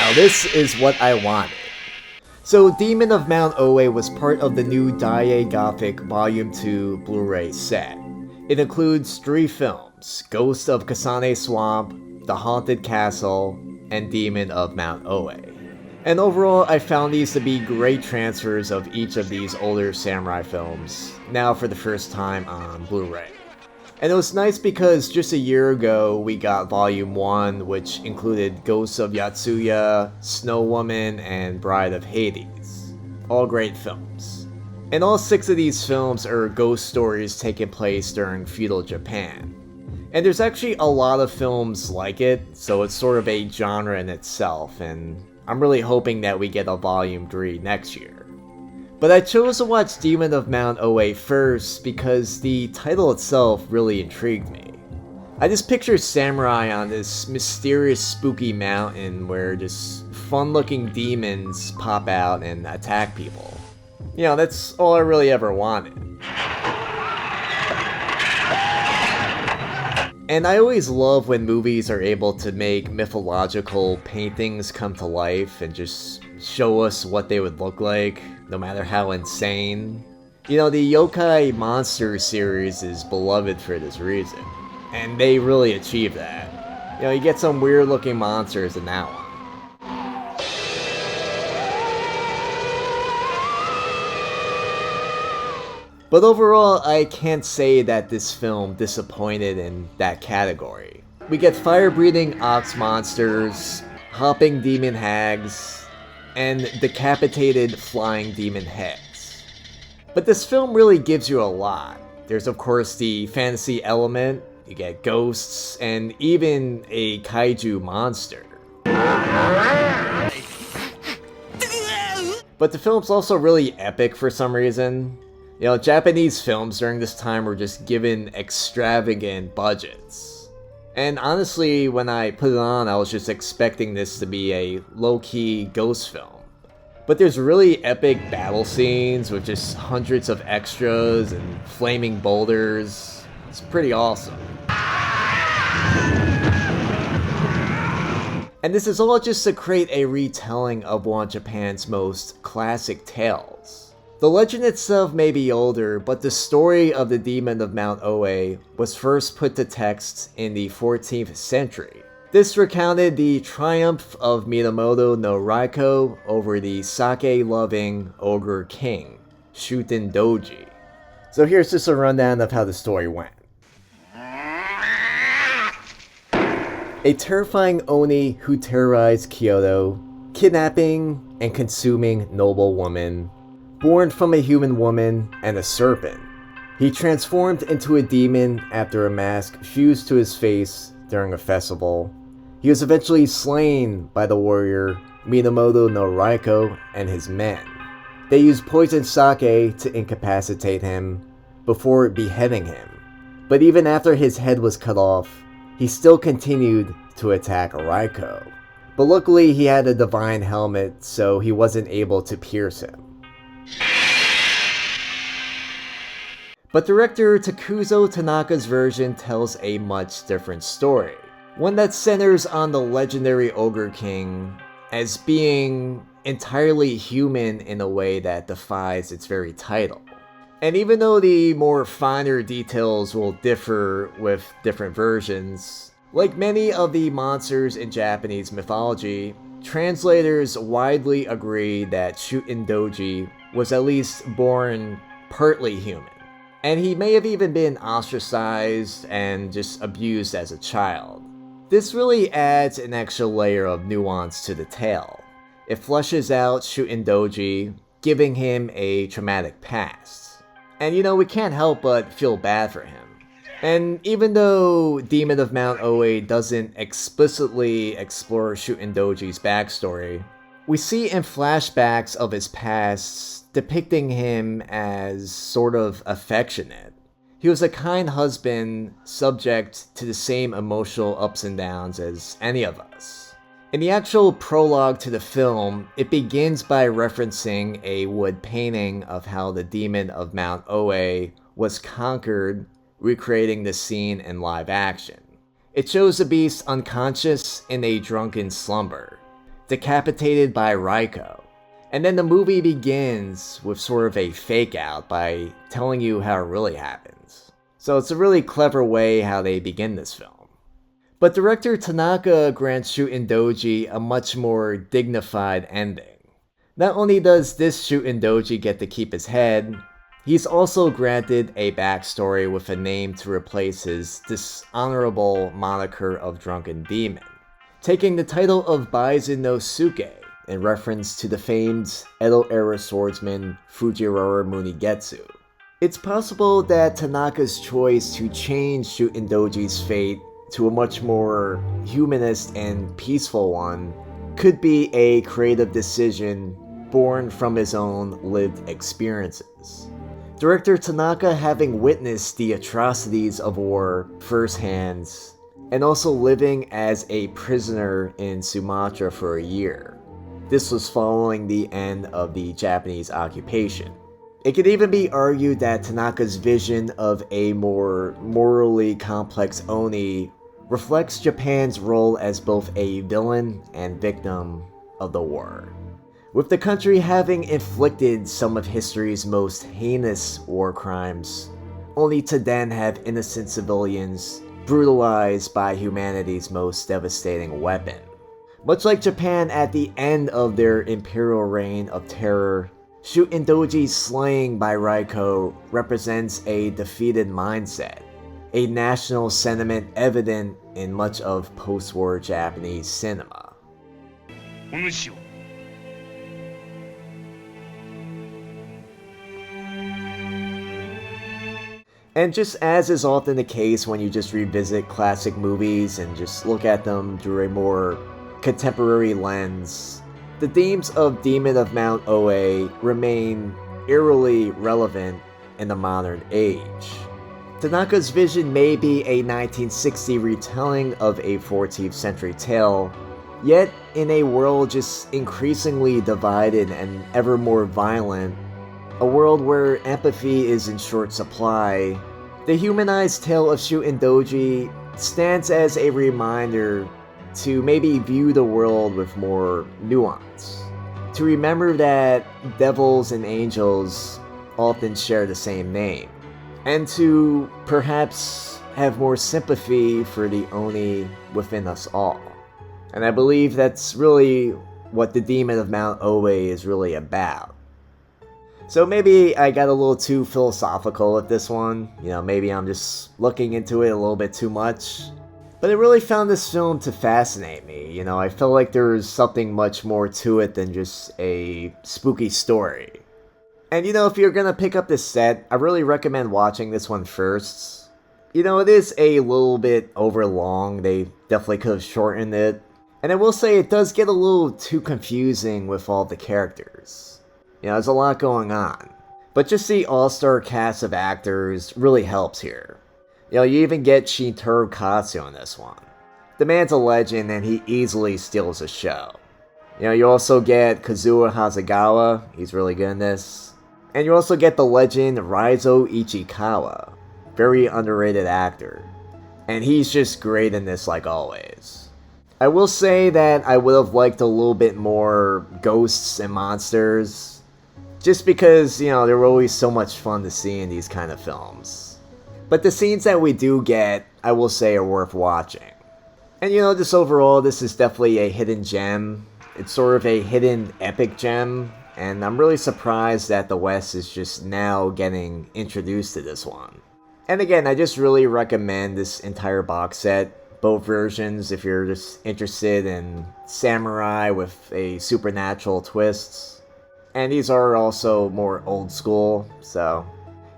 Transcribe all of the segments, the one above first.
Now this is what I wanted. So Demon of Mount Ōey was part of the new Daiei Gothic Volume 2 Blu-ray set. It includes 3 films, Ghost of Kasane Swamp, The Haunted Castle, and Demon of Mount Ōey. And overall, I found these to be great transfers of each of these older samurai films, now for the first time on Blu-ray. And it was nice because just a year ago, we got Volume 1, which included Ghosts of Yotsuya, Snow Woman, and Bride of Hades. All great films. And all 6 of these films are ghost stories taking place during feudal Japan. And there's actually a lot of films like it, so it's sort of a genre in itself, and I'm really hoping that we get a Volume 3 next year. But I chose to watch Demon of Mount Ōey first because the title itself really intrigued me. I just picture samurai on this mysterious spooky mountain where just fun-looking demons pop out and attack people. You know, that's all I really ever wanted. And I always love when movies are able to make mythological paintings come to life and just show us what they would look like, no matter how insane. You know, the Yokai Monster series is beloved for this reason, and they really achieve that. You know, you get some weird looking monsters in that one. But overall, I can't say that this film disappointed in that category. We get fire-breathing ox monsters, hopping demon hags, and decapitated flying demon heads. But this film really gives you a lot. There's of course the fantasy element, you get ghosts, and even a kaiju monster. But the film's also really epic for some reason. You know, Japanese films during this time were just given extravagant budgets. And honestly, when I put it on, I was just expecting this to be a low-key ghost film. But there's really epic battle scenes with just hundreds of extras and flaming boulders. It's pretty awesome. And this is all just to create a retelling of one of Japan's most classic tales. The legend itself may be older, but the story of the Demon of Mount Ōey was first put to text in the 14th century. This recounted the triumph of Minamoto no Raiko over the sake-loving ogre king, Shuten Dōji. So here's just a rundown of how the story went. A terrifying Oni who terrorized Kyoto, kidnapping and consuming noble women, born from a human woman and a serpent. He transformed into a demon after a mask fused to his face during a festival. He was eventually slain by the warrior Minamoto no Raiko and his men. They used poisoned sake to incapacitate him before beheading him. But even after his head was cut off, he still continued to attack Raiko. But luckily he had a divine helmet, so he wasn't able to pierce him. But director Tokuzō Tanaka's version tells a much different story. One that centers on the legendary Ogre King as being entirely human in a way that defies its very title. And even though the more finer details will differ with different versions, like many of the monsters in Japanese mythology, translators widely agree that Shuten Dōji was at least born partly human. And he may have even been ostracized and just abused as a child. This really adds an extra layer of nuance to the tale. It fleshes out Shuten Dōji, giving him a traumatic past. And you know, we can't help but feel bad for him. And even though Demon of Mount Ōey doesn't explicitly explore Shuten Dōji's backstory, we see in flashbacks of his past depicting him as sort of affectionate. He was a kind husband, subject to the same emotional ups and downs as any of us. In the actual prologue to the film, it begins by referencing a wood painting of how the Demon of Mount Ōey was conquered, recreating the scene in live action. It shows the beast unconscious in a drunken slumber. decapitated by Raiko. And then the movie begins with sort of a fake out by telling you how it really happens. So it's a really clever way how they begin this film. But director Tanaka grants Shuten Dōji a much more dignified ending. Not only does this Shuten Dōji get to keep his head, he's also granted a backstory with a name to replace his dishonorable moniker of Drunken Demon, taking the title of Baizun no Suke in reference to the famed Edo-era swordsman Fujiwara Munigetsu. It's possible that Tanaka's choice to change Shuten Dōji's fate to a much more humanist and peaceful one could be a creative decision born from his own lived experiences. Director Tanaka having witnessed the atrocities of war firsthand, and also living as a prisoner in Sumatra for a year. This was following the end of the Japanese occupation. It could even be argued that Tanaka's vision of a more morally complex Oni reflects Japan's role as both a villain and victim of the war, with the country having inflicted some of history's most heinous war crimes, only to then have innocent civilians brutalized by humanity's most devastating weapon. Much like Japan at the end of their imperial reign of terror, Shuten Dōji's slaying by Raiko represents a defeated mindset, a national sentiment evident in much of post-war Japanese cinema. And just as is often the case when you just revisit classic movies and just look at them through a more contemporary lens, the themes of Demon of Mount Oe remain eerily relevant in the modern age. Tanaka's vision may be a 1960 retelling of a 14th century tale, yet in a world just increasingly divided and ever more violent, a world where empathy is in short supply, the humanized tale of Shuten Dōji stands as a reminder to maybe view the world with more nuance. To remember that devils and angels often share the same name, and to perhaps have more sympathy for the Oni within us all. And I believe that's really what the Demon of Mount Oe is really about. So maybe I got a little too philosophical with this one, maybe I'm just looking into it a little bit too much. But I really found this film to fascinate me, I felt like there was something much more to it than just a spooky story. And if you're gonna pick up this set, I really recommend watching this one first. It is a little bit over long, they definitely could have shortened it. And I will say it does get a little too confusing with all the characters. There's a lot going on. But just the all-star cast of actors really helps here. You even get Shintaro Katsuo in this one. The man's a legend and he easily steals the show. You also get Kazuo Hasegawa, he's really good in this. And you also get the legend Raizo Ichikawa, very underrated actor. And he's just great in this like always. I will say that I would have liked a little bit more ghosts and monsters, just because, they were always so much fun to see in these kind of films. But the scenes that we do get, I will say, are worth watching. And just overall, this is definitely a hidden gem. It's sort of a hidden epic gem, and I'm really surprised that the West is just now getting introduced to this one. And again, I just really recommend this entire box set, both versions if you're just interested in samurai with a supernatural twist. And these are also more old school, so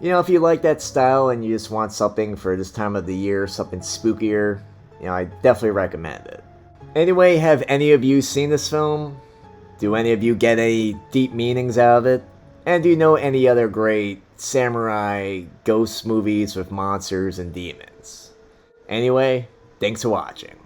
if you like that style and you just want something for this time of the year, something spookier, I definitely recommend it. Anyway, have any of you seen this film? Do any of you get any deep meanings out of it? And do you know any other great samurai ghost movies with monsters and demons? Anyway, thanks for watching.